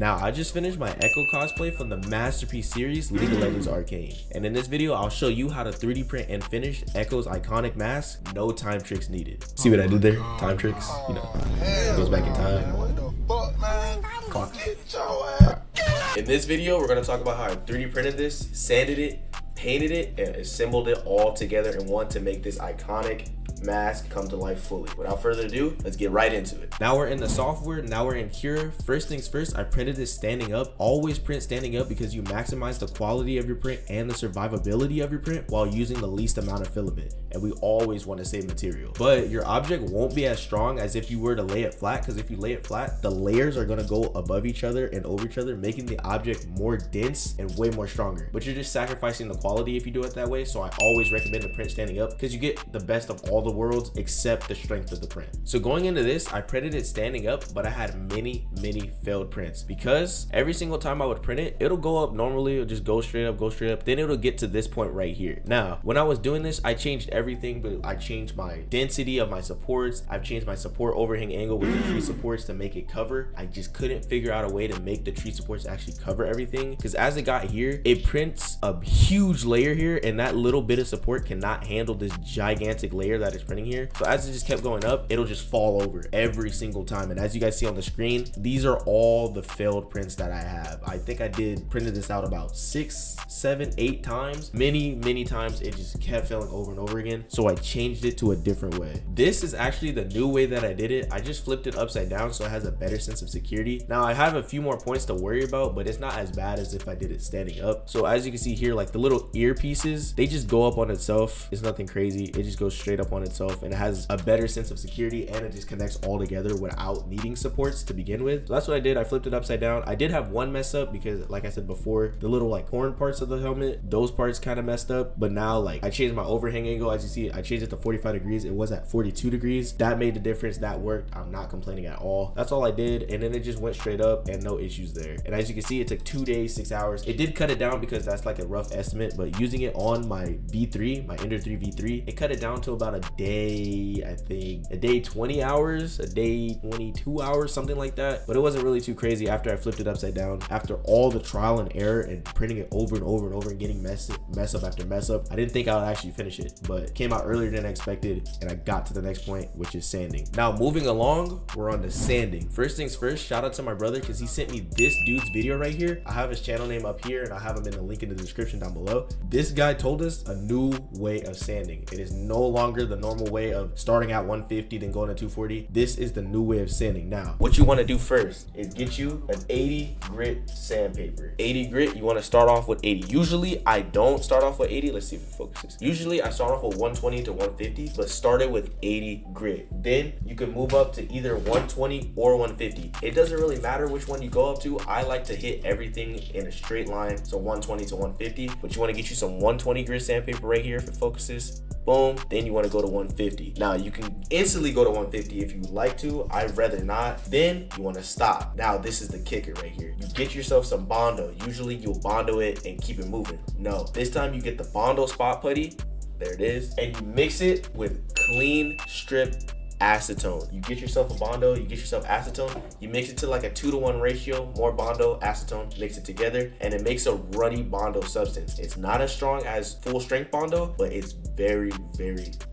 Now, I just finished my Ekko cosplay from the masterpiece series, League of Legends Arcane. And in this video, I'll show you how to 3D print and finish Ekko's iconic mask, no time tricks needed. See what I did there? Time tricks, you know, goes back in time. What the fuck, man? Clock. Get your ass. In this video, we're gonna talk about how I 3D printed this, sanded it, painted it, and assembled it all together in one to make this iconic mask come to life fully. Without further ado, let's get right into it. Now we're in the software, now we're in Cura. First things first, I printed this standing up. Always print standing up because you maximize the quality of your print and the survivability of your print while using the least amount of filament. And we always want to save material. But your object won't be as strong as if you were to lay it flat, because if you lay it flat, the layers are going to go above each other and over each other, making the object more dense and way more stronger. But you're just sacrificing the quality if you do it that way. So I always recommend to print standing up because you get the best of all the worlds except the strength of the print. So going into this, I printed it standing up, but I had many failed prints because every single time I would print it, it'll go up normally, it'll just go straight up, then it'll get to this point right here. Now, when I was doing this, I changed everything, but I changed my density of my supports. I've changed my support overhang angle with the tree supports to make it cover. I just couldn't figure out a way to make the tree supports actually cover everything, because as it got here, it prints a huge layer here, and that little bit of support cannot handle this gigantic layer that is printing here. So as it just kept going up, it'll just fall over every single time. And as you guys see on the screen, these are all the failed prints that I have. I think I printed this out about 6, 7, 8 times. Many times it just kept failing over and over again. So I changed it to a different way. This is actually the new way that I did it. I just flipped it upside down so it has a better sense of security. Now I have a few more points to worry about, but it's not as bad as if I did it standing up. So as you can see here, like the little earpieces, they just go up on itself. It's nothing crazy. It just goes straight up on itself, and it has a better sense of security, and it just connects all together without needing supports to begin with. So that's what I did. I flipped it upside down. I did have one mess up because, like I said before, the little like horn parts of the helmet, those parts kind of messed up. But now, like, I changed my overhang angle. As you see, I changed it to 45 degrees. It was at 42 degrees. That made the difference. That worked. I'm not complaining at all. That's all I did, and then it just went straight up and no issues there. And as you can see, it took 2 days, 6 hours. It did cut it down because that's like a rough estimate, but using it on my V3, my Ender 3 V3, it cut it down to about a day, I think a day 20 hours, a day 22 hours, something like that. But it wasn't really too crazy after I flipped it upside down. After all the trial and error and printing it over and over and over and getting mess up after mess up, I didn't think I would actually finish it, but it came out earlier than I expected, and I got to the next point, which is sanding. Now moving along, we're on to sanding. First things first, shout out to my brother because he sent me this dude's video right here. I have his channel name up here, and I have him in the link in the description down below. This guy told us a new way of sanding. It is no longer the normal way of starting at 150 then going to 240. This is the new way of sanding. Now what you want to do first is get you an 80 grit sandpaper. 80 grit, you want to start off with 80. Usually I don't start off with 80. Let's see if it focuses. Usually I start off with 120 to 150, but started with 80 grit. Then you can move up to either 120 or 150. It doesn't really matter which one you go up to. I like to hit everything in a straight line, so 120 to 150, but you want to get you some 120 grit sandpaper right here if it focuses. Boom. Then you want to go to 150. Now you can instantly go to 150 if you would like to. I'd rather not. Then you want to stop. Now this is the kicker right here. You get yourself some Bondo. Usually you'll Bondo it and keep it moving. No, this time you get the Bondo spot putty. There it is. And you mix it with clean strip acetone. You get yourself a Bondo, you get yourself acetone, you mix it to like a 2-to-1 ratio, more Bondo, acetone, mix it together, and it makes a runny Bondo substance. It's not as strong as full strength Bondo, but it's very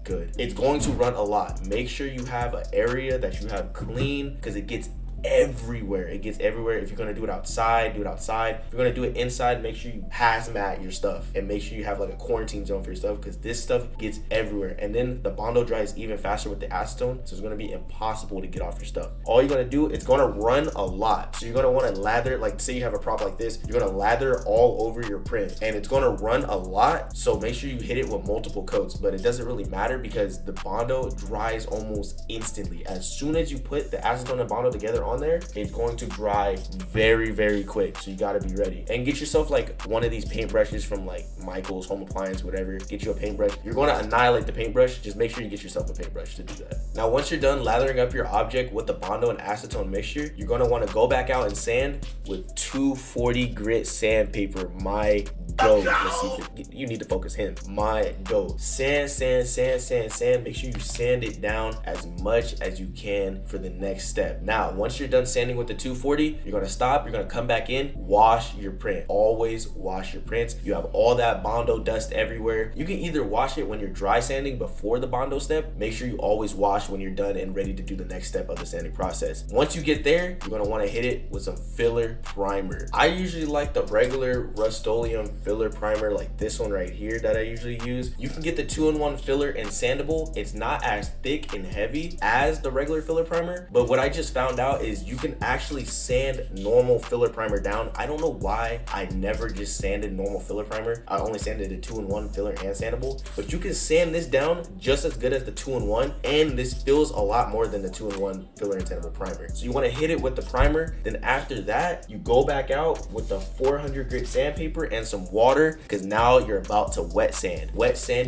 good. It's going to run a lot. Make sure you have an area that you have clean because it gets everywhere. It gets everywhere. If you're going to do it outside, do it outside. If you're going to do it inside, make sure you hazmat your stuff and make sure you have like a quarantine zone for your stuff, because this stuff gets everywhere. And then the Bondo dries even faster with the acetone, so it's going to be impossible to get off your stuff. All you're going to do, it's going to run a lot, so you're going to want to lather, like say you have a prop like this, you're going to lather all over your print, and it's going to run a lot, so make sure you hit it with multiple coats. But it doesn't really matter because the Bondo dries almost instantly. As soon as you put the acetone and Bondo together on there, it's going to dry very quick, so you got to be ready. And get yourself like one of these paintbrushes from like Michael's Home Appliance, whatever. Get you a paintbrush. You're going to annihilate the paintbrush. Just make sure you get yourself a paintbrush to do that. Now once you're done lathering up your object with the Bondo and acetone mixture, you're going to want to go back out and sand with 240 grit sandpaper. My go. Let's see if you need to focus him. My go. Sand. Make sure you sand it down as much as you can for the next step. Now, once you're done sanding with the 240, you're gonna stop, you're gonna come back in, wash your print. Always wash your prints. You have all that Bondo dust everywhere. You can either wash it when you're dry sanding before the Bondo step. Make sure you always wash when you're done and ready to do the next step of the sanding process. Once you get there, you're gonna wanna hit it with some filler primer. I usually like the regular Rust-Oleum filler primer like this one right here that I usually use. You can get the 2-in-1 filler and sandable. It's not as thick and heavy as the regular filler primer, but what I just found out is you can actually sand normal filler primer down. I don't know why I never just sanded normal filler primer. I only sanded the 2-in-1 filler and sandable, but you can sand this down just as good as the 2-in-1, and this feels a lot more than the 2-in-1 filler and sandable primer. So you want to hit it with the primer, then after that you go back out with the 400 grit sandpaper and some water, because now you're about to wet sand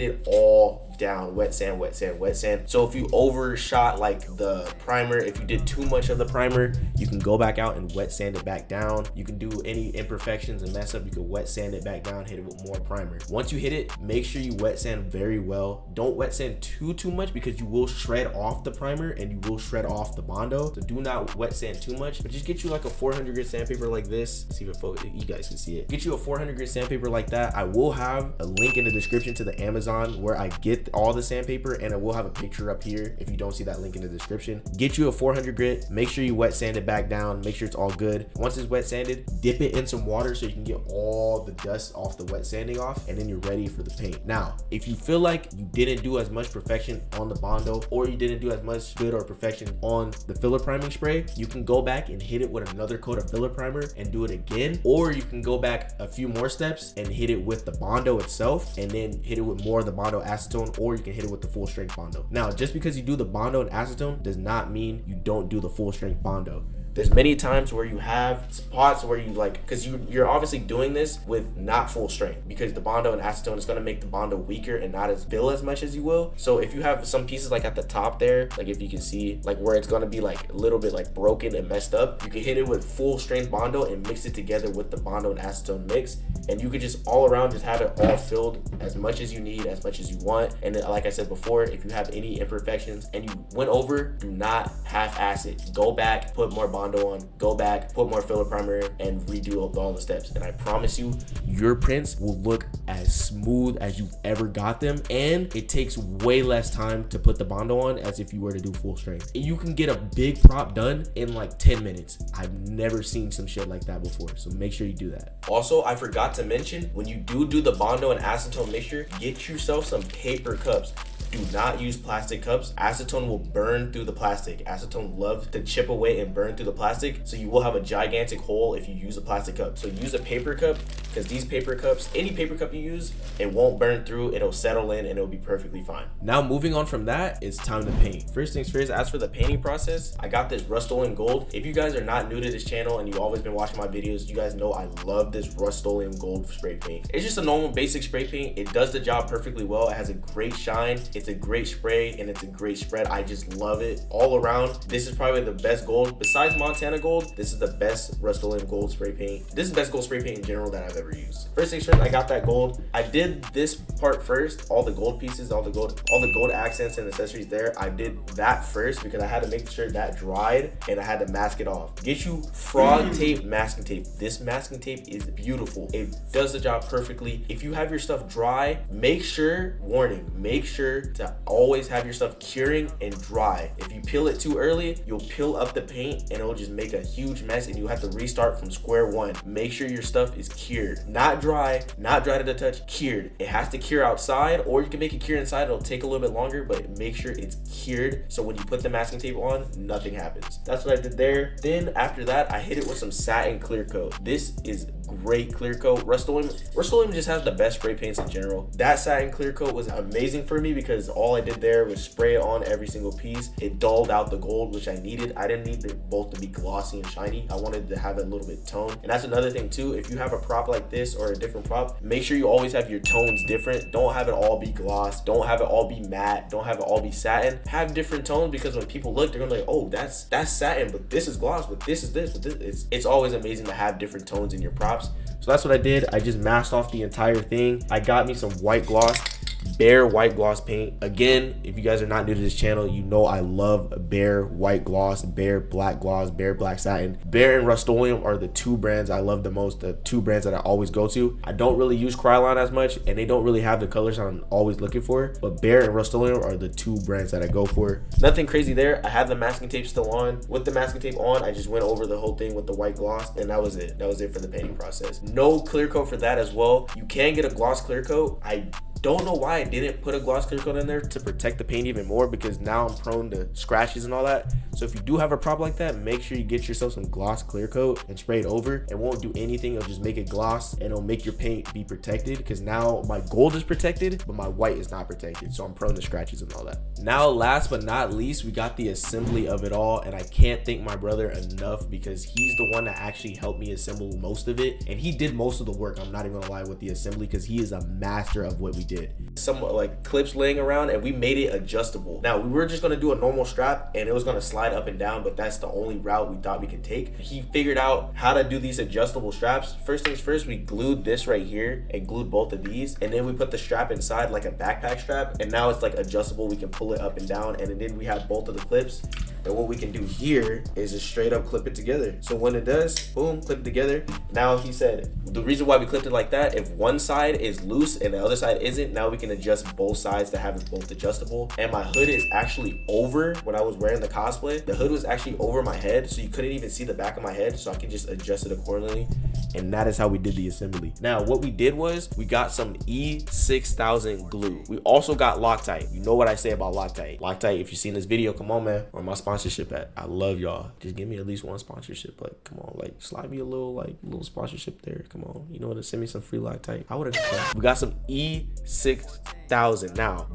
it all down. Wet sand. So if you overshot like the primer, if you did too much of the primer, you can go back out and wet sand it back down. You can do any imperfections and mess up, you can wet sand it back down, hit it with more primer. Once you hit it, make sure you wet sand very well. Don't wet sand too much, because you will shred off the primer and you will shred off the Bondo. So do not wet sand too much, but just get you like a 400 grit sandpaper like this. See if you guys can see it. Get you a 400 grit sandpaper like that. I will have a link in the description to the Amazon where I get all the sandpaper, and I will have a picture up here if you don't see that link in the description. Get you a 400 grit, make sure you wet sand it back down, make sure it's all good. Once it's wet sanded, dip it in some water so you can get all the dust off the wet sanding off, and then you're ready for the paint. Now, if you feel like you didn't do as much perfection on the Bondo, or you didn't do as much good or perfection on the filler priming spray, you can go back and hit it with another coat of filler primer and do it again, or you can go back a few more steps and hit it with the Bondo itself, and then hit it with more of the Bondo acetone, or you can hit it with the full strength Bondo. Now, just because you do the Bondo and acetone does not mean you don't do the full strength Bondo. There's many times where you have spots where you like, because you're obviously doing this with not full strength, because the Bondo and acetone is going to make the Bondo weaker and not as fill as much as you will. So if you have some pieces like at the top there, like if you can see like where it's going to be like a little bit like broken and messed up, you can hit it with full strength Bondo and mix it together with the Bondo and acetone mix, and you could just all around just have it all filled as much as you need, as much as you want. And then, like I said before, if you have any imperfections and you went over, do not half-ass it. Go back, put more Bondo on, go back, put more filler primer in, and redo all the steps. And I promise you, your prints will look as smooth as you've ever got them, and it takes way less time to put the Bondo on as if you were to do full strength. You can get a big prop done in like 10 minutes. I've never seen some shit like that before, so make sure you do that. Also, I forgot to mention, when you do the Bondo and acetone mixture, get yourself some paper cups. Do not use plastic cups. Acetone will burn through the plastic. Acetone loves to chip away and burn through the plastic, so you will have a gigantic hole if you use a plastic cup. So use a paper cup, because these paper cups, any paper cup you use, it won't burn through, it'll settle in, and it'll be perfectly fine. Now, moving on from that, it's time to paint. First things first, as for the painting process, I got this Rust-Oleum Gold. If you guys are not new to this channel and you've always been watching my videos, you guys know I love this Rust-Oleum Gold spray paint. It's just a normal basic spray paint. It does the job perfectly well. It has a great shine. It's a great spray, and it's a great spread. I just love it all around. This is probably the best gold. Besides Montana Gold, this is the best Rust-Oleum Gold spray paint. This is the best gold spray paint in general that I've ever used. First things first, I got that gold. I did this part first, all the gold pieces, all the gold accents and accessories there. I did that first because I had to make sure that dried, and I had to mask it off. Get you frog tape masking tape. This masking tape is beautiful. It does the job perfectly. If you have your stuff dry, make sure, warning, make sure to always have your stuff curing and dry. If you peel it too early, you'll peel up the paint and it'll just make a huge mess, and you have to restart from square one. Make sure your stuff is cured, not dry to the touch, cured. It has to cure outside, or you can make it cure inside. It'll take a little bit longer, but make sure it's cured, so when you put the masking tape on, nothing happens. That's what I did there. Then after that, I hit it with some satin clear coat. This is great clear coat. Rust-Oleum just has the best spray paints in general. That satin clear coat was amazing for me because all I did there was spray it on every single piece. It dulled out the gold, which I needed. I didn't need them both to be glossy and shiny. I wanted to have a little bit tone. And that's another thing too. If you have a prop like this or a different prop, make sure you always have your tones different. Don't have it all be gloss. Don't have it all be matte. Don't have it all be satin. Have different tones, because when people look, they're gonna be like, oh, that's satin, but this is gloss, but this is this, but this. It's always amazing to have different tones in your props. So that's what I did. I just masked off the entire thing. I got me some white gloss, bare white gloss paint. Again, if you guys are not new to this channel, you know I love bare white gloss, bare black gloss, bare black satin. Bare and Rust-Oleum are the two brands I love the most, the two brands that I always go to. I don't really use Krylon as much, and they don't really have the colors I'm always looking for, but Bare and Rust-Oleum are the two brands that I go for. Nothing crazy there. I have the masking tape still on. With the masking tape on, I just went over the whole thing with the white gloss, and that was it. That was it for the painting process. No clear coat for that as well. You can get a gloss clear coat. I don't know why I didn't put a gloss clear coat in there to protect the paint even more, because now I'm prone to scratches and all that. So if you do have a problem like that, make sure you get yourself some gloss clear coat and spray it over. It won't do anything. It'll just make it gloss and it'll make your paint be protected, because now my gold is protected, but my white is not protected. So I'm prone to scratches and all that. Now, last but not least, we got the assembly of it all. And I can't thank my brother enough, because he's the one that actually helped me assemble most of it. And he did most of the work, I'm not even gonna lie, with the assembly, because he is a master of what we did. Some like clips laying around, and we made it adjustable. Now, we were just gonna do a normal strap and it was gonna slide up and down, but that's the only route we thought we could take. He figured out how to do these adjustable straps. First things first, we glued this right here and glued both of these, and then we put the strap inside like a backpack strap, and now it's like adjustable. We can pull it up and down, and then we have both of the clips. And what we can do here is just straight up clip it together. So when it does, boom, clip it together. Now he said the reason why we clipped it like that, if one side is loose and the other side isn't, now we can adjust both sides to have it both adjustable. And my hood is actually over. When I was wearing the cosplay, the hood was actually over my head, so you couldn't even see the back of my head, so I can just adjust it accordingly. And that is how we did the assembly. Now, what we did was we got some E6000 glue. We also got Loctite. You know what I say about Loctite. Loctite, if you've seen this video, come on, man. Where my sponsorship at? I love y'all. Just give me at least one sponsorship. Like, come on, like slide me a little sponsorship there. Come on, you know what? Send me some free Loctite. I would have. We got some E6000. Now,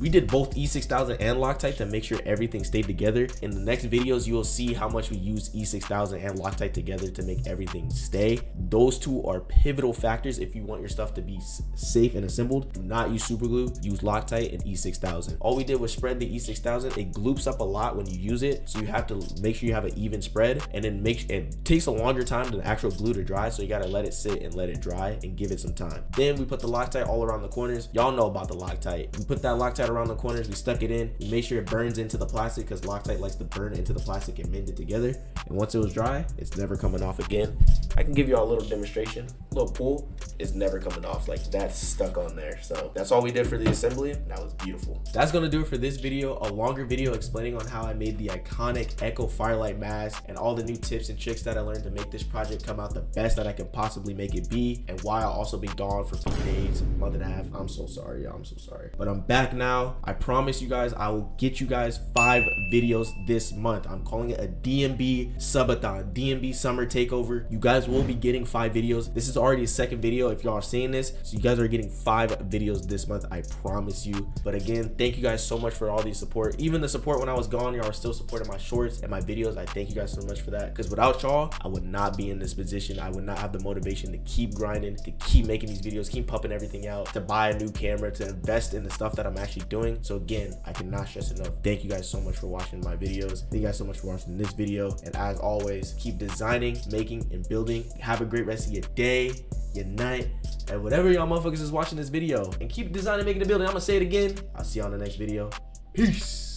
we did both E6000 and Loctite to make sure everything stayed together. In the next videos, you will see how much we use E6000 and Loctite together to make everything stay. Those two are pivotal factors if you want your stuff to be safe and assembled. Do not use super glue. Use Loctite and E6000. All we did was spread the E6000. It gloops up a lot when you use it, so you have to make sure you have an even spread, and then it takes a longer time than the actual glue to dry, so you gotta let it sit and let it dry and give it some time. Then we put the Loctite all around the corners. Y'all know about the Loctite. We put that Loctite around the corners. We stuck it in. We made sure it burns into the plastic, because Loctite likes to burn into the plastic and mend it together. And once it was dry, it's never coming off again. I can give you all a little demonstration. A little pull, it's never coming off. Like, that's stuck on there. So that's all we did for the assembly. That was beautiful. That's gonna do it for this video. A longer video explaining on how I made the iconic Ekko Firelight mask and all the new tips and tricks that I learned to make this project come out the best that I can possibly make it be, and why I'll also be gone for 5 days, month and a half. I'm so sorry, y'all. I'm so sorry. But I'm back now. I promise you guys, I will get you guys 5 videos this month. I'm calling it a DMB subathon, DMB summer takeover. You guys will be getting 5 videos. This is already a second video if y'all are seeing this, so you guys are getting 5 videos this month, I promise you. But again, thank you guys so much for all the support. Even the support when I was gone, y'all are still supporting my shorts and my videos. I thank you guys so much for that, because without y'all, I would not be in this position. I would not have the motivation to keep grinding, to keep making these videos, keep pumping everything out, to buy a new camera, to invest in the stuff that I'm actually doing. So again, I cannot stress enough, thank you guys so much for watching my videos. Thank you guys so much for watching this video, and as always, keep designing, making, and building. Have a great rest of your day, your night, and whatever y'all motherfuckers is watching this video, and keep designing, making, and building. I'm gonna say it again. I'll see you on the next video. Peace.